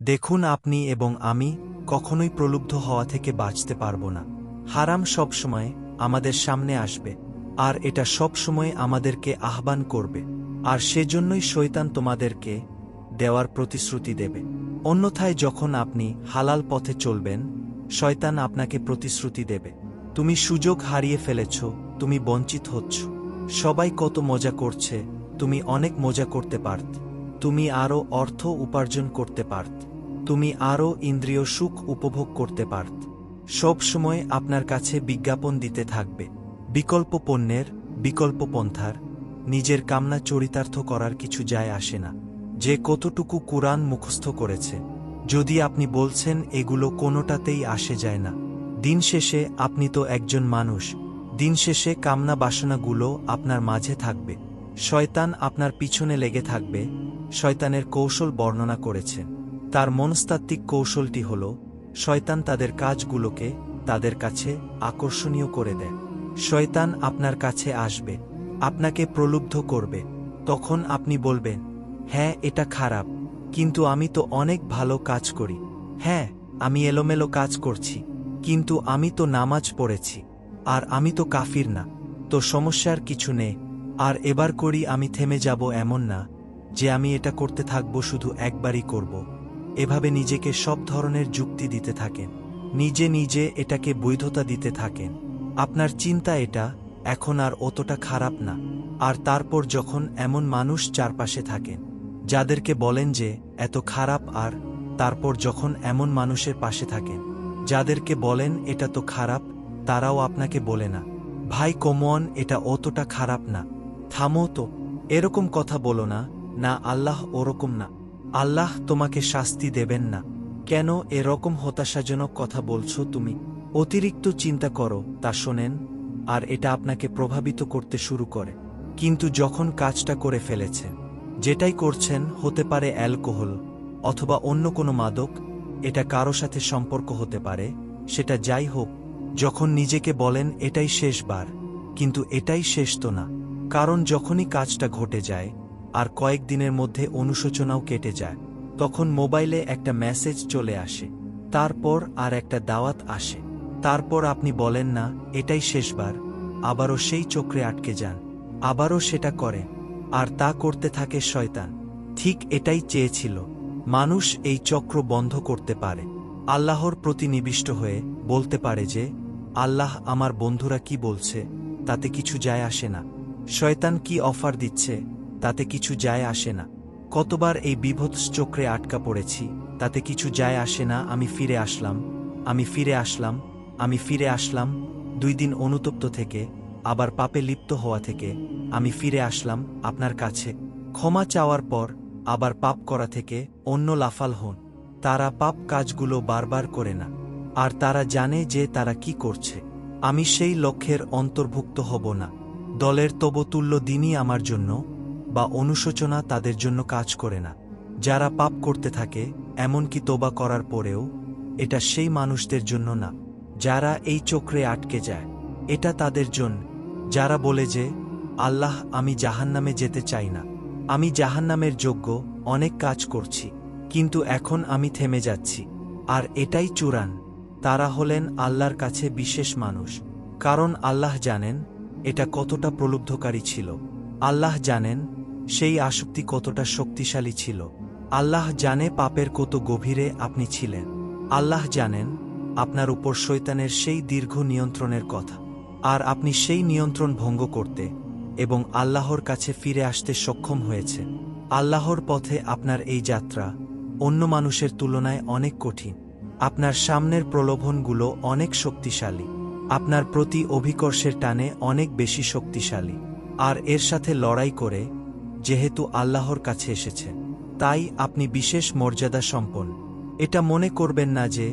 দেখুন, আপনি এবং আমি কখনোই প্রলুব্ধ হওয়া থেকে বাঁচতে পারব না। হারাম সবসময় আমাদের সামনে আসবে, আর এটা সবসময় আমাদেরকে আহ্বান করবে, আর সেজন্যই শয়তান তোমাদেরকে দেওয়ার প্রতিশ্রুতি দেবে। অন্যথায় যখন আপনি হালাল পথে চলবেন, শয়তান আপনাকে প্রতিশ্রুতি দেবে, তুমি সুযোগ হারিয়ে ফেলেছ, তুমি বঞ্চিত হচ্ছ, সবাই কত মজা করছে, তুমি অনেক মজা করতে পারত, তুমি আরও অর্থ উপার্জন করতে পারত, তুমি আরও ইন্দ্রিয় সুখ উপভোগ করতে পারত। সব সময় আপনার কাছে বিজ্ঞাপন দিতে থাকবে বিকল্প পণ্যের, বিকল্প পন্থার। নিজের কামনা চরিতার্থ করার কিছু যায় আসে না যে কতটুকু কুরআন মুখস্থ করেছে, যদি আপনি বলছেন এগুলো কোনোটাতেই আসে যায় না। দিন শেষে আপনি তো একজন মানুষ, দিন শেষে কামনা বাসনাগুলো আপনার মাঝে থাকবে, শয়তান আপনার পিছনে লেগে থাকবে। শয়তানের কৌশল বর্ণনা করেছেন, তার মনস্তাত্ত্বিক কৌশলটি হল শয়তান তাদের কাজগুলোকে তাদের কাছে আকর্ষণীয় করে দেয়। শয়তান আপনার কাছে আসবে, আপনাকে প্রলুব্ধ করবে, তখন আপনি বলবেন, হ্যাঁ এটা খারাপ, কিন্তু আমি তো অনেক ভালো কাজ করি, হ্যাঁ আমি এলোমেলো কাজ করছি, কিন্তু আমি তো নামাজ পড়েছি, আর আমি তো কাফির না, তো সমস্যার কিছু নেই, আর এবার করি আমি থেমে যাব এমন না যে আমি এটা করতে থাকব, শুধু একবারই করব। এভাবে নিজেকে সব ধরনের যুক্তি দিতে থাকেন, নিজে নিজে এটাকে বৈধতা দিতে থাকেন। আপনার চিন্তা এটা এখন আর অতটা খারাপ না। আর তারপর যখন এমন মানুষ চারপাশে থাকেন যাদেরকে বলেন যে এত খারাপ, আর তারপর যখন এমন মানুষের পাশে থাকেন যাদেরকে বলেন এটা তো খারাপ, তারাও আপনাকে বলে না, ভাই কমন এটা অতটা খারাপ না, থামো তো, এরকম কথা বলো না, না আল্লাহ ওরকম না, আল্লাহ তোমাকে শাস্তি দেবেন না, কেন এরকম হতাশাজনক কথা বলছো তুমি, অতিরিক্ত চিন্তা করো, তা শোনেন, আর এটা আপনাকে প্রভাবিত করতে শুরু করে। কিন্তু যখন কাজটা করে ফেলেছেন, যেটাই করছেন, হতে পারে অ্যালকোহল অথবা অন্য কোনো মাদক, এটা কারো সাথে সম্পর্ক হতে পারে, সেটা যাই হোক, যখন নিজেকে বলেন এটাই শেষবার, কিন্তু এটাই শেষ তো না, কারণ যখনই কাজটা ঘটে যায় আর কয়েকদিনের মধ্যে অনুশোচনাও কেটে যায়, তখন মোবাইলে একটা মেসেজ চলে আসে, তারপর আর একটা দাওয়াত আসে, তারপর আপনি বলেন না এটাই শেষবার, আবারও সেই চক্রে আটকে যান, আবারও সেটা করেন, আর তা করতে থাকে শয়তান। ঠিক এটাই চেয়েছিল, মানুষ এই চক্র বন্ধ করতে পারে, আল্লাহর প্রতি নিবিষ্ট হয়ে বলতে পারে যে আল্লাহ আমার বন্ধুরা কি বলছে তাতে কিছু যায় আসে না, শয়তান কি অফার দিচ্ছে তাতে কিছু যায় আসে না, কতবার এই বিভৎস চক্রে আটকা পড়েছি, তাতে কিছু যায় আসে না, আমি ফিরে আসলাম, আমি ফিরে আসলাম, আমি ফিরে আসলাম, 2 দিন অনুতপ্ত থেকে, আবার পাপে লিপ্ত হওয়া থেকে, আমি ফিরে আসলাম আপনার কাছে, ক্ষমা চাওয়ার পর আবার পাপ করা থেকে অন্য লাফাল হন। তারা পাপ কাজগুলো বারবার করে না, আর তারা জানে যে তারা কি করছে। আমি সেই লক্ষ্যের অন্তর্ভুক্ত হব না। দলের তবতুল্য দিনই আমার জন্য, বা অনুশোচনা তাদের জন্য কাজ করে না। যারা পাপ করতে থাকে, এমনকি তোবা করার পরেও, এটা সেই মানুষদের জন্য না যারা এই চক্রে আটকে যায়, এটা তাদের জন্য যারা বলে যে আল্লাহ আমি জাহান্নামে যেতে চাই না, আমি জাহান্নামের যোগ্য, অনেক কাজ করছি, কিন্তু এখন আমি থেমে যাচ্ছি, আর এটাই চূড়ান। তারা হলেন আল্লাহর কাছে বিশেষ মানুষ, কারণ আল্লাহ জানেন এটা কতটা প্রলুব্ধকারী ছিল, আল্লাহ জানেন সেই আসক্তি কতটা শক্তিশালী ছিল, আল্লাহ জানে পাপের কত গভীরে আপনি ছিলেন, আল্লাহ জানেন আপনার উপর শয়তানের সেই দীর্ঘ নিয়ন্ত্রণের কথা, আর আপনি সেই নিয়ন্ত্রণ ভঙ্গ করতে এবং আল্লাহর কাছে ফিরে আসতে সক্ষম হয়েছে। আল্লাহর পথে আপনার এই যাত্রা অন্য মানুষের তুলনায় অনেক কঠিন, আপনার সামনের প্রলোভনগুলো অনেক শক্তিশালী, আপনার প্রতি অভিকর্ষের টানে অনেক বেশি শক্তিশালী, আর এর সাথে লড়াই করে যেহেতু আল্লাহর কাছে এসেছেন, তাই আপনি বিশেষ মর্যাদা সম্পন্ন। এটা মনে করবেন না যে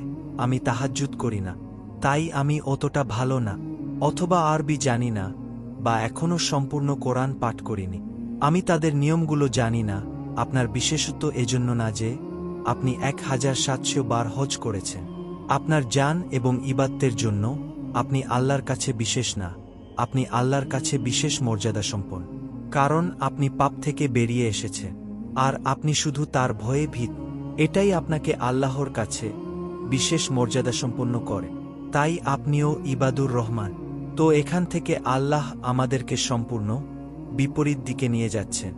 আমি তাহাজ্জুদ করি না, তাই আমি অতটা ভালো না, অথবা আরবি জানি না, বা এখনও সম্পূর্ণ কোরআন পাঠ করিনি, আমি তাদের নিয়মগুলো জানি না। আপনার বিশেষত্ব এজন্য না যে আপনি 1700 বার হজ করেছেন, আপনার জান এবং ইবাদতের জন্য আপনি আল্লাহর কাছে বিশেষ না, আপনি আল্লাহর কাছে বিশেষ মর্যাদা সম্পন্ন, কারণ আপনি পাপ থেকে বেরিয়ে এসেছেন, আর আপনি শুধু তার ভয়ে ভীত। এটাই আপনাকে আল্লাহর কাছে বিশেষ মর্যাদা সম্পন্ন করে। তাই আপনিও ইবাদুর রহমান। তো এখান থেকে আল্লাহ আমাদেরকে সম্পূর্ণ বিপরীত দিকে নিয়ে যাচ্ছেন।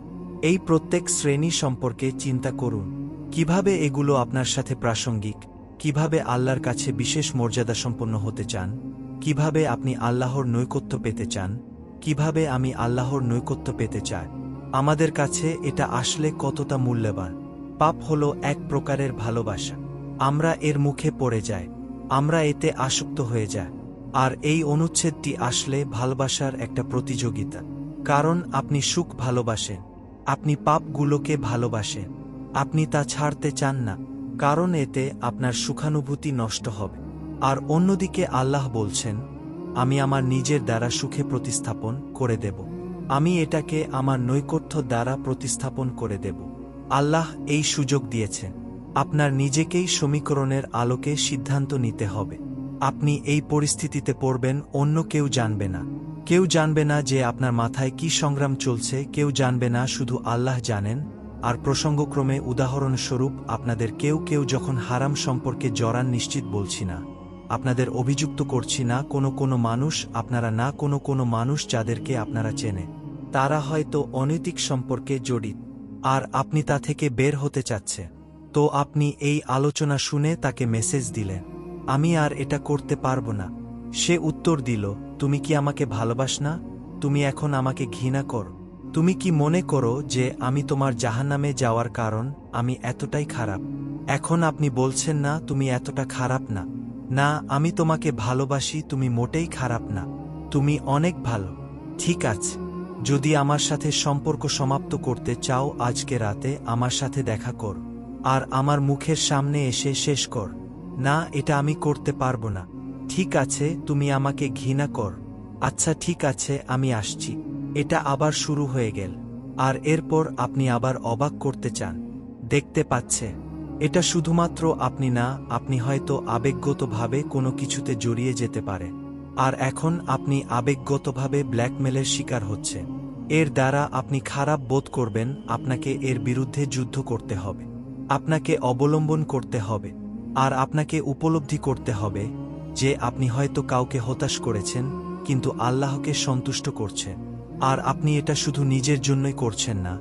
এই প্রত্যেক শ্রেণী সম্পর্কে চিন্তা করুন, কিভাবে এগুলো আপনার সাথে প্রাসঙ্গিক, কিভাবে আল্লাহর কাছে বিশেষ মর্যাদা সম্পন্ন হতে চান, কিভাবে আপনি আল্লাহর নৈকট্য পেতে চান, কিভাবে আমি আল্লাহর নৈকট্য পেতে চাই। আমাদের কাছে এটা আসলে কতটা মূল্যবান। পাপ হলো এক প্রকারের ভালোবাসা। আমরা এর মুখে পড়ে যাই, আমরা এতে আসক্ত হয়ে যাই। আর এই অনুচ্ছেদটি আসলে ভালোবাসার একটা প্রতিযোগিতা। কারণ আপনি সুখ ভালোবাসেন, আপনি পাপগুলোকে ভালোবাসেন, আপনি তা ছাড়তে চান না, কারণ এতে আপনার সুখানুভূতি নষ্ট হবে। আর অন্যদিকে আল্লাহ বলছেন, আমি আমার নিজের দ্বারা সুখে প্রতিস্থাপন করে দেব, আমি এটাকে আমার নৈকট্য দ্বারা প্রতিস্থাপন করে দেব। আল্লাহ এই সুযোগ দিয়েছেন। আপনার নিজেকেই সমীকরণের আলোকে সিদ্ধান্ত নিতে হবে। আপনি এই পরিস্থিতিতে পড়বেন, অন্য কেউ জানবে না। কেউ জানবে না যে আপনার মাথায় কি সংগ্রাম চলছে, কেউ জানবে না, শুধু আল্লাহ জানেন। আর প্রসঙ্গক্রমে উদাহরণস্বরূপ আপনাদের কেউ কেউ যখন হারাম সম্পর্কে জড়ান, নিশ্চিত বলছি না, আপনাদের অভিযুক্ত করছি না, কোনো মানুষ, আপনারা না, কোনো মানুষ যাদেরকে আপনারা চেনে, তারা হয়তো অনৈতিক সম্পর্কে জড়িত, আর আপনি তা থেকে বের হতে চাচ্ছে। তো আপনি এই আলোচনা শুনে তাকে মেসেজ দিলেন, আমি আর এটা করতে পারবো না। সে উত্তর দিল, তুমি কি আমাকে ভালোবাস না? তুমি এখন আমাকে ঘৃণা করো? তুমি কি মনে করো যে আমি তোমার জাহান্নামে যাওয়ার কারণ আমি এতটাই খারাপ? এখন আপনি বলছেন না, তুমি এতটা খারাপ না। না, আমি তোমাকে ভালোবাসি, তুমি মোটেই খারাপ না, তুমি অনেক ভালো। ঠিক আছে, যদি আমার সাথে সম্পর্ক সমাপ্ত করতে চাও, আজকে রাতে আমার সাথে দেখা কর, আর আমার মুখের সামনে এসে শেষ কর। না, এটা আমি করতে পারবো না। ঠিক আছে, তুমি আমাকে ঘৃণা কর। আচ্ছা ঠিক আছে, আমি আসছি। এটা আবার শুরু হয়ে গেল। আর এরপর আপনি আবার অবাক করতে চান। দেখতে পাচ্ছে, এটা শুধুমাত্র আপনি না, আপনি হয়তো আবেগগতভাবে কোনো কিছুতে জড়িয়ে যেতে পারে। আর এখন আপনি আবেগগতভাবে ব্ল্যাকমেলের শিকার হচ্ছেন। এর দ্বারা আপনি খারাপ বোধ করবেন, আপনাকে এর বিরুদ্ধে যুদ্ধ করতে হবে, আপনাকে অবলম্বন করতে হবে, আর আপনাকে উপলব্ধি করতে হবে যে আপনি হয়তো কাউকে হতাশ করেছেন, কিন্তু আল্লাহকে সন্তুষ্ট করছেন। আর আপনি এটা শুধু নিজের জন্যই করছেন না,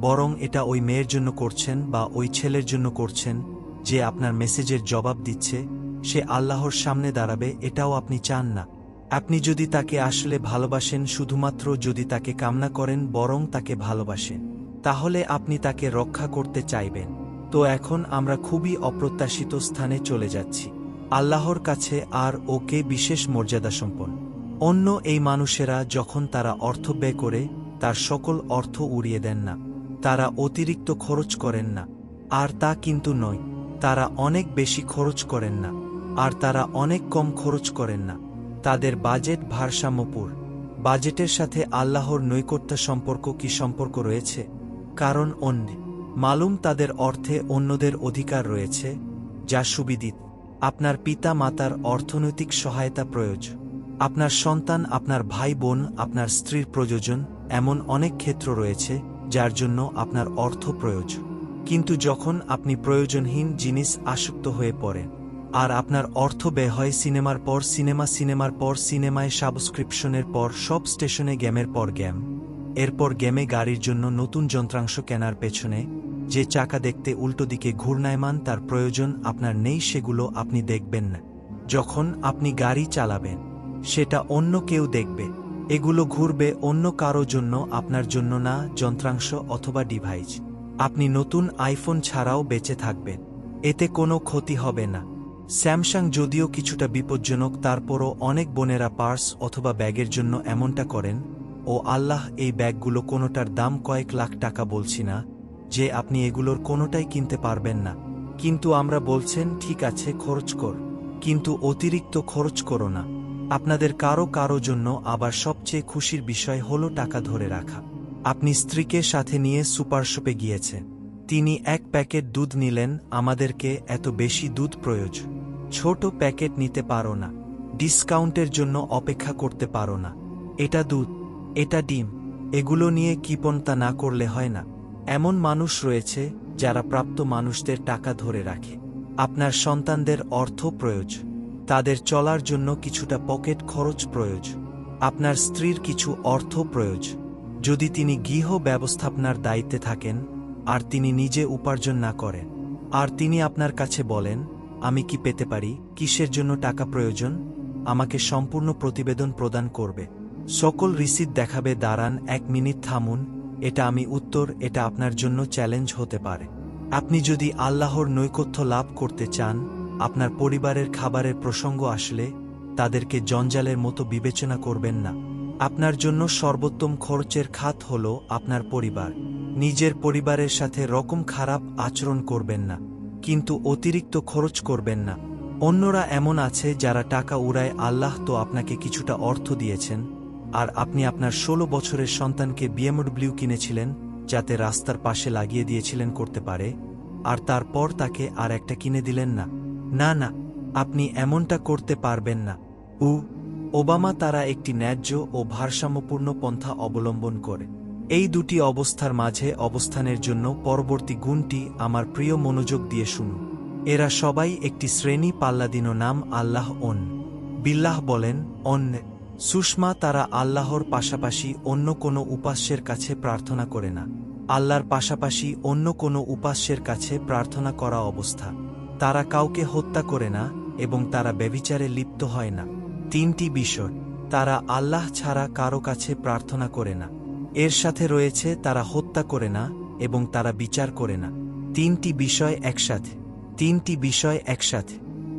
বরং এটা ওই মেয়ের জন্য করছেন বা ওই ছেলের জন্য করছেন যে আপনার মেসেজের জবাব দিচ্ছে। সে আল্লাহর সামনে দাঁড়াবে, এটাও আপনি চান না। আপনি যদি তাকে আসলে ভালোবাসেন, শুধুমাত্র যদি তাকে কামনা করেন, বরং তাকে ভালোবাসেন, তাহলে আপনি তাকে রক্ষা করতে চাইবেন। তো এখন আমরা খুবই অপ্রত্যাশিত স্থানে চলে যাচ্ছি। আল্লাহর কাছে আর ওকে বিশেষ মর্যাদা সম্পন্ন। অন্য এই মানুষেরা যখন তারা অর্থ ব্যয় করে, তার সকল অর্থ উড়িয়ে দেন না, তারা অতিরিক্ত খরচ করেন না। আর তা কিন্তু নয়, তারা অনেক বেশি খরচ করেন না, আর তারা অনেক কম খরচ করেন না। তাদের বাজেট ভারসাম্যপূর্ণ। বাজেটের সাথে আল্লাহর নৈকট্য সম্পর্ক কি সম্পর্ক রয়েছে? কারণ অন্য মালুম তাদের অর্থে অন্যদের অধিকার রয়েছে, যা সুবিদিত। আপনার পিতা মাতার অর্থনৈতিক সহায়তা প্রয়োজন, আপনার সন্তান, আপনার ভাই বোন, আপনার স্ত্রীর প্রয়োজন, এমন অনেক ক্ষেত্র রয়েছে যার জন্য আপনার অর্থ প্রয়োজন। কিন্তু যখন আপনি প্রয়োজনহীন জিনিস আসক্ত হয়ে পড়েন, আর আপনার অর্থ ব্যয় হয় সিনেমার পর সিনেমা, সিনেমার পর সিনেমায়, সাবস্ক্রিপশনের পর সব স্টেশনে, গেমের পর গেম, এরপর গেমে, গাড়ির জন্য নতুন যন্ত্রাংশ কেনার পেছনে, যে চাকা দেখতে উল্টো দিকে ঘূর্ণায়মান, তার প্রয়োজন আপনার নেই, সেগুলো আপনি দেখবেন না। যখন আপনি গাড়ি চালাবেন, সেটা অন্য কেউ দেখবে। এগুলো ঘুরবে অন্য কারো জন্য, আপনার জন্য না, যন্ত্রাংশ অথবা ডিভাইস। আপনি নতুন আইফোন ছাড়াও বেঁচে থাকবেন, এতে কোনো ক্ষতি হবে না। স্যামসাং যদিও কিছুটা বিপজ্জনক, তারপরও অনেক বোনেরা পার্স অথবা ব্যাগের জন্য এমনটা করেন। ও আল্লাহ, এই ব্যাগগুলো কোনোটার দাম কয়েক লাখ টাকা, বলছি না যে আপনি এগুলোর কোনোটাই কিনতে পারবেন না, কিন্তু আমরা বলছেন ঠিক আছে খরচ কর, কিন্তু অতিরিক্ত খরচ করো না। আপনাদের কারো জন্য আবার সবচেয়ে খুশির বিষয় হলো টাকা ধরে রাখা। আপনি স্ত্রীকে সাথে নিয়ে সুপার শপে গিয়েছেন, তিনি এক প্যাকেট দুধ নিলেন, আমাদেরকে এত বেশি দুধ প্রয়োজন, ছোট প্যাকেট নিতে পারো না, ডিসকাউন্টের জন্য অপেক্ষা করতে পারো না, এটা দুধ, এটা ডিম, এগুলো নিয়ে কৃপণতা না করলে হয় না। এমন মানুষ রয়েছে যারা প্রাপ্ত মানুষদের টাকা ধরে রাখে। আপনার সন্তানদের অর্থ প্রয়োজন, তাদের চলার জন্য কিছুটা পকেট খরচ প্রয়োজন, আপনার স্ত্রীর কিছু অর্থ প্রয়োজন। যদি তিনি গৃহ ব্যবস্থাপনার দায়িত্বে থাকেন আর তিনি নিজে উপার্জন না করেন, আর তিনি আপনার কাছে বলেন, আমি কি পেতে পারি, কিসের জন্য টাকা প্রয়োজন, আমাকে সম্পূর্ণ প্রতিবেদন প্রদান করবে, সকল রিসিট দেখাবে, দাঁড়ান 1 মিনিট থামুন, এটা আমি উত্তর, এটা আপনার জন্য চ্যালেঞ্জ হতে পারে। আপনি যদি আল্লাহর নৈকট্য লাভ করতে চান, আপনার পরিবারের খাবারের প্রসঙ্গ আসলে তাদেরকে জঞ্জালের মতো বিবেচনা করবেন না। আপনার জন্য সর্বোত্তম খরচের খাত হল আপনার পরিবার। নিজের পরিবারের সাথে রকম খারাপ আচরণ করবেন না, কিন্তু অতিরিক্ত খরচ করবেন না। অন্যরা এমন আছে যারা টাকা উড়ায়, আল্লাহ তো আপনাকে কিছুটা অর্থ দিয়েছেন, আর আপনি আপনার 16 বছরের সন্তানকে BMW কিনেছিলেন যাতে রাস্তার পাশে লাগিয়ে দিয়েছিলেন করতে পারে, আর তারপর তাকে আর একটা কিনে দিলেন না। না না, আপনি এমনটা করতে পারবেন না। ওবামা তারা একটি ন্যায্য ও ভারসাম্যপূর্ণ পন্থা অবলম্বন করে। এই দুটি অবস্থার মাঝে অবস্থানের জন্য পরবর্তী গুণটি আমার প্রিয়, মনোযোগ দিয়ে শুনুন। এরা সবাই একটি শ্রেণী, পাল্লাদিনো নাম আল্লাহ বিল্লাহ বলেন অন্য। সুষমা তারা আল্লাহর পাশাপাশি অন্য কোনো উপাস্যের কাছে প্রার্থনা করে না। আল্লাহর পাশাপাশি অন্য কোনো উপাস্যের কাছে প্রার্থনা করা অবস্থা। তারা কাউকে হত্যা করে না এবং তারা ব্যভিচারে লিপ্ত হয় না। 3টি বিষয়। তারা আল্লাহ ছাড়া কারো কাছে প্রার্থনা করে না। এর সাথে রয়েছে তারা হত্যা করে না এবং তারা বিচার করে না। 3টি বিষয় একসাথে। 3টি বিষয় একসাথে।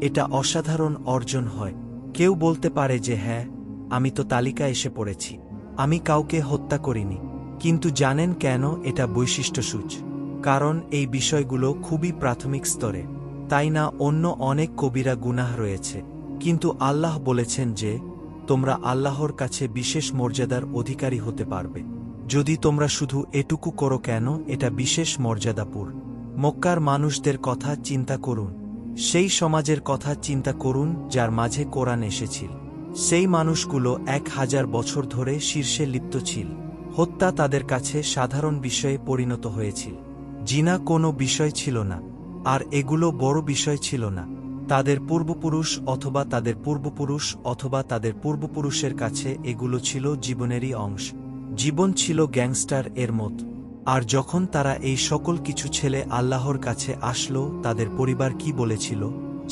এটা অসাধারণ অর্জন হয়। কেউ বলতে পারে যে হ্যাঁ, আমি তো তালিকায় এসে পড়েছি, আমি কাউকে হত্যা করিনি। কিন্তু জানেন কেন এটা বৈশিষ্ট্যসূচ? কারণ এই বিষয়গুলো খুবই প্রাথমিক স্তরে, তাই না? অন্য অনেক কবিরা গুনাহ রয়েছে, কিন্তু আল্লাহ বলেছেন যে তোমরা আল্লাহর কাছে বিশেষ মর্যাদার অধিকারী হতে পারবে যদি তোমরা শুধু এটুকু করো। কেন এটা বিশেষ মর্যাদাপুর? মক্কার মানুষদের কথা চিন্তা করুন, সেই সমাজের কথা চিন্তা করুন যার মাঝে কোরআন এসেছিল। সেই মানুষগুলো 1000 বছর ধরে শীর্ষে লিপ্ত ছিল। হত্যা তাদের কাছে সাধারণ বিষয়ে পরিণত হয়েছিল। জিনা কোনো বিষয় ছিল না, আর এগুলো বড় বিষয় ছিল না। তাদের পূর্বপুরুষ অথবা তাদের পূর্বপুরুষ অথবা তাদের পূর্বপুরুষের কাছে এগুলো ছিল জীবনেরই অংশ। জীবন ছিল গ্যাংস্টার এর মতো। আর যখন তারা এই সকল কিছু ছেলে আল্লাহর কাছে আসলো, তাদের পরিবার কি বলেছিল?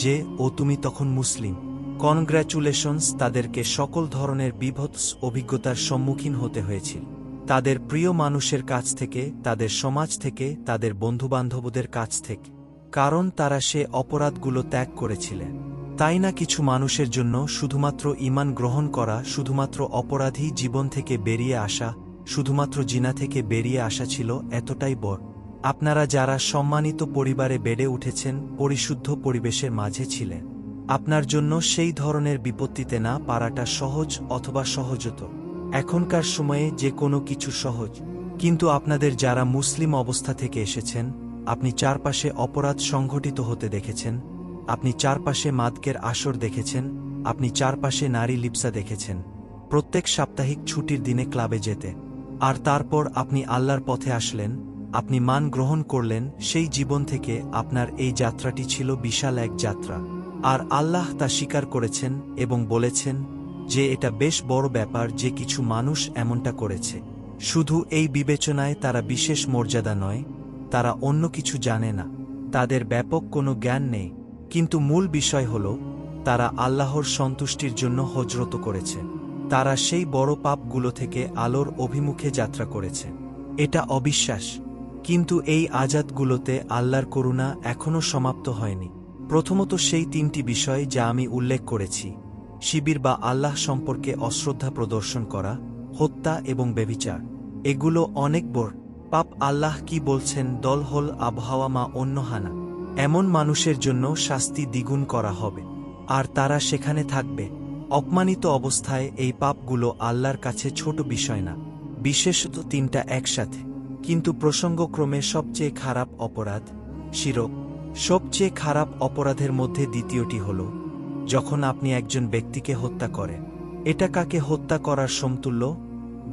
যে তুমি তখন মুসলিম। কনগ্র্যাচুলেশনস। তাদেরকে সকল ধরনের বিভৎস অভিজ্ঞতার সম্মুখীন হতে হয়েছিল, তাদের প্রিয় মানুষের কাছ থেকে, তাদের সমাজ থেকে, তাদের বন্ধুবান্ধবদের কাছ থেকে, কারণ তারা সে অপরাধগুলো ত্যাগ করেছিলেন। তাই না? কিছু মানুষের জন্য শুধুমাত্র ঈমান গ্রহণ করা, শুধুমাত্র অপরাধী জীবন থেকে বেরিয়ে আসা, শুধুমাত্র জিনা থেকে বেরিয়ে আসা ছিল এতটাই বড়। আপনারা যারা সম্মানিত পরিবারে বেড়ে উঠেছেন, পরিশুদ্ধ পরিবেশের মাঝে ছিলেন, আপনার জন্য সেই ধরনের বিপত্তিতে না পারাটা সহজ অথবা সহজত। এখনকার সময়ে যে কোনো কিছু সহজ, কিন্তু আপনাদের যারা মুসলিম অবস্থা থেকে এসেছেন, আপনি চারপাশে অপরাধ সংঘটিত হতে দেখেছেন, আপনি চারপাশে মাদকের আসর দেখেছেন, আপনি চারপাশে নারী লিপ্সা দেখেছেন, প্রত্যেক সাপ্তাহিক ছুটির দিনে ক্লাবে যেতে। আর তারপর আপনি আল্লাহর পথে আসলেন, আপনি মান গ্রহণ করলেন। সেই জীবন থেকে আপনার এই যাত্রাটি ছিল বিশাল এক যাত্রা, আর আল্লাহ তা স্বীকার করেছেন এবং বলেছেন যে এটা বেশ বড় ব্যাপার যে কিছু মানুষ এমনটা করেছে। শুধু এই বিবেচনায় তারা বিশেষ মর্যাদা নয়, তারা অন্য কিছু জানে না, তাদের ব্যাপক কোনো জ্ঞান নেই, কিন্তু মূল বিষয় হল তারা আল্লাহর সন্তুষ্টির জন্য হজরত করেছে। তারা সেই বড় পাপগুলো থেকে আলোর অভিমুখে যাত্রা করেছে। এটা অবিশ্বাস, কিন্তু এই আজাদগুলোতে আল্লাহর করুণা এখনও সমাপ্ত হয়নি। প্রথমত সেই 3টি বিষয় যা আমি উল্লেখ করেছি, শিবির বা আল্লাহ সম্পর্কে অশ্রদ্ধা প্রদর্শন করা, হত্যা এবং ব্যভিচার, এগুলো অনেক বড় পাপ। আল্লাহ কি বলছেন? দল হল আবহাওয়া মা অন্যহানা, এমন মানুষের জন্য শাস্তি দ্বিগুণ করা হবে, আর তারা সেখানে থাকবে অপমানিত অবস্থায়। এই পাপগুলো আল্লাহর কাছে ছোট বিষয় না, বিশেষত 3টা একসাথে। কিন্তু প্রসঙ্গক্রমে সবচেয়ে খারাপ অপরাধ শিরক। সবচেয়ে খারাপ অপরাধের মধ্যে দ্বিতীয়টি হল যখন আপনি একজন ব্যক্তিকে হত্যা করেন। এটা কাকে হত্যা করার সমতুল্য?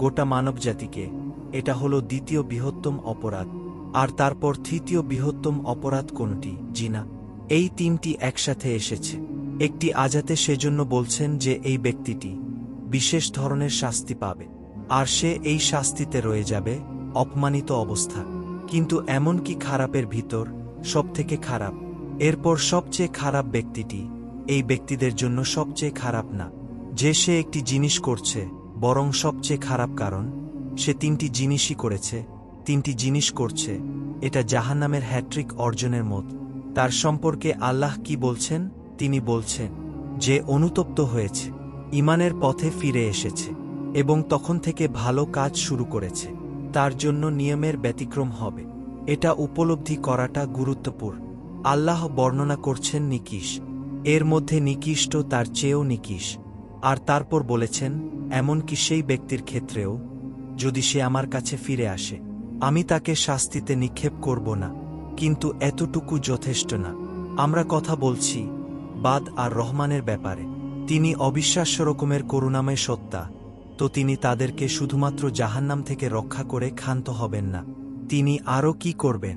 গোটা মানবজাতিকে। এটা হলো দ্বিতীয় বৃহত্তম অপরাধ। আর তারপর তৃতীয় বৃহত্তম অপরাধ কোনটি? জিনা। এই তিনটি একসাথে এসেছে। একটি আজাতে সেজন্য বলছেন যে এই ব্যক্তিটি বিশেষ ধরনের শাস্তি পাবে, আর সে এই শাস্তিতে রয়ে যাবে অপমানিত অবস্থা। কিন্তু এমন কি খারাপের ভিতর সবথেকে খারাপ? এরপর সবচেয়ে খারাপ ব্যক্তিটি এই ব্যক্তিদের জন্য সবচেয়ে খারাপ না যে সে একটি জিনিস করছে, বরং সবচেয়ে খারাপ কারণ সে তিনটি জিনিসই করেছে, তিনটি জিনিস করছে। এটা জাহান্নামের হ্যাট্রিক অর্জনের মত। তার সম্পর্কে আল্লাহ কি বলছেন? তিনি বলছেন যে অনুতপ্ত হয়েছে, ঈমানের পথে ফিরে এসেছে এবং তখন থেকে ভালো কাজ শুরু করেছে, তার জন্য নিয়মের ব্যতিক্রম হবে। এটা উপলব্ধি করাটা গুরুত্বপূর্ণ। আল্লাহ বর্ণনা করছেন নিকৃশ, এর মধ্যে নিকৃষ্ট তার চেয়েও নিকৃশ। আর তারপর বলেছেন এমনকি সেই ব্যক্তির ক্ষেত্রেও যদি সে আমার কাছে ফিরে আসে, আমি তাকে শাস্তিতে নিক্ষেপ করব না, কিন্তু এতটুকু যথেষ্ট না। আমরা কথা বলছি বাদ আর রহমানের ব্যাপারে। তিনি অবিশ্বাস্য রকমের করুণাময় সত্তা, তো তিনি তাদেরকে শুধুমাত্র জাহান্নাম থেকে রক্ষা করে ক্ষান্ত হবেন না, তিনি আরও কি করবেন?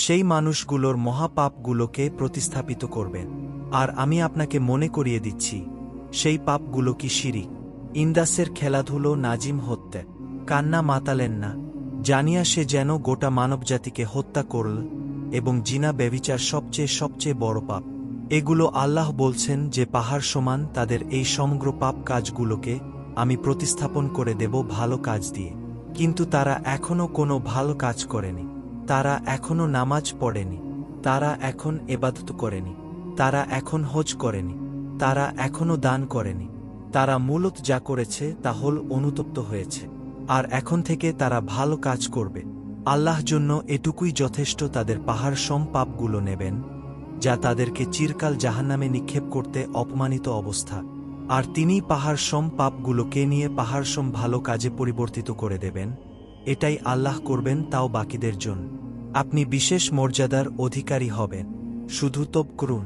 সেই মানুষগুলোর মহাপাপগুলোকে প্রতিস্থাপিত করবেন। আর আমি আপনাকে মনে করিয়ে দিচ্ছি সেই পাপগুলো কি শিরিক, ইন্দাসের খেলাধুলো, নাজিম হত্যা, কান্না মাতালেন না, জানিয়া সে যেন গোটা মানবজাতিকে হত্যা করল, এবং জিনা ব্যভিচার সবচেয়ে বড় পাপ। এগুলো আল্লাহ বলছেন যে পাহাড় সমান তাদের এই সমগ্র পাপ কাজগুলোকে আমি প্রতিস্থাপন করে দেব ভালো কাজ দিয়ে। কিন্তু তারা এখনও কোনো ভালো কাজ করেনি, তারা এখনও নামাজ পড়েনি, তারা এখন ইবাদত করেনি, তারা এখন হজ করেনি, তারা এখনও দান করেনি। তারা মূলত যা করেছে তা হল অনুতপ্ত হয়েছে, আর এখন থেকে তারা ভালো কাজ করবে। আল্লাহ জন্য এটুকুই যথেষ্ট, তাদের পাহাড় সম পাপগুলো নেবেন যা তাদেরকে চিরকাল জাহান্নামে নিক্ষেপ করতে অপমানিত অবস্থা, আর তিনিই পাহাড় সম পাপগুলোকে নিয়ে পাহাড় সম ভালো কাজে পরিবর্তিত করে দেবেন। এটাই আল্লাহ করবেন, তাও বাকিদের জন্য। আপনি বিশেষ মর্যাদার অধিকারী হবেন। শুধু তওবা করুন।